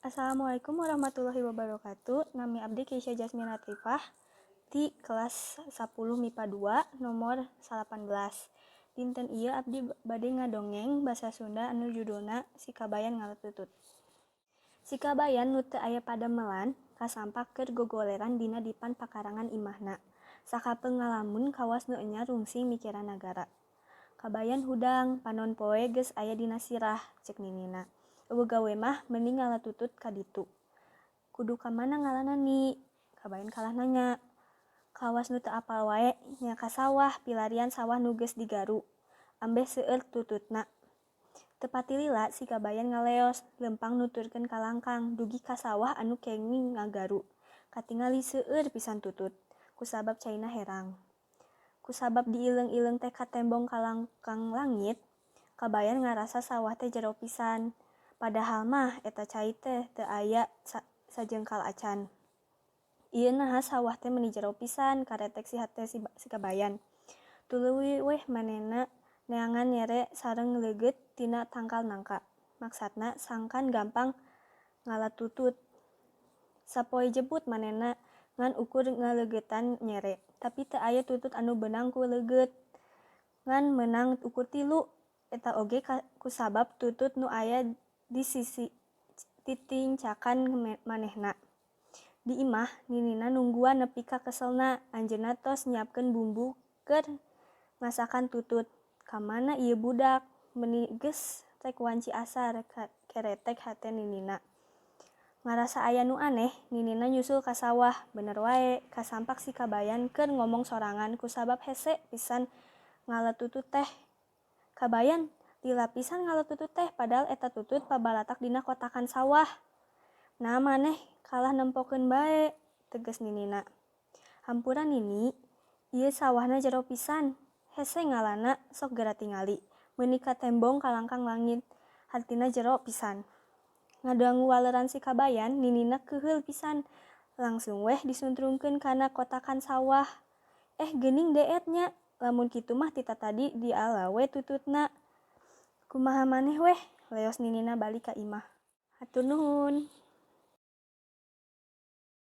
Assalamualaikum warahmatullahi wabarakatuh. Nami abdi Keisha Jasmine Latifah di kelas 10 MIPA 2 nomor 18. Dinten ieu abdi bade ngadongeng basa Sunda anu judulna Sikabayan Ngalatutut. Sikabayan nu teu aya padamelan kasampak keur gogoleran dina dipan pakarangan imahna. Sakapeung ngalamun kawas nu enyar rungsing mikiran nagara. Kabayan hudang panon poe geus aya dina sirah cek ninina. Eueuh gawe mah mending ngalatutut ka ditu. Kudu ka mana ngalanna ni? Kabayan kalah nanya. Kawas nu teu apal wae nya ka sawah pilarian sawah nu geus digaru. Ambeh seueur tututna. Teu pati lila si kabayan ngaleos, lempang nuturkeun ka langkang dugi ka sawah anu kenging ngagaru. Katingali seueur pisan tutut, kusabab caina herang. Kusabab diileung-ileung teh ka tembong ka langkang langit, kabayan ngarasa sawah teh jero pisan. Padahal mah eta cai teh teu aya sajengkal acan. Ieu naha sawah teh meuni jero pisan karetek si hate si kabayan. Tuluy weh manehna neangan nyere sareng leugeut tina tangkal nangka. Maksatna sangkan gampang ngalatutut. Sapoe jeput manehna ngan ukur ngaleugeutan nyere, tapi teu aya tutut anu beunang ku leugeut. Ngan meunang ukur 3, eta oge kusabab tutut nu aya di sisi titincakan manehna. Di imah ninina nungguan nepi ka keselna, anjeunna tos nyiapkeun bumbu keur masakan tutut. Kamana ieu budak? Meuni geus rek wanci asar, karetek hate ninina. Ngarasa aya nu aneh, ninina nyusul ka sawah. Bener wae, kasampak si kabayan keur ngomong sorangan kusabab hese pisan ngalatutut teh. Kabayan, lila pisan ngalatutut teh padahal eta tutut pabalatak dina kotakan sawah. Nah maneh kalah nempokeun bae, tegas ninina. Hampura nini, ieu sawahna jero pisan. Hese ngalanna sok geura tingali. Meuni ka tembong ka langkang langit, hartina jero pisan. Ngadangu waleran si kabayan, ninina keuheul pisan. Langsung weh disuntrungkeun kana kotakan sawah. Geuning deet nya, lamun kitu mah tita tadi diala we tututna. Kumaha maneh weh? Leos ninina balik ka imah. Hatur nuhun.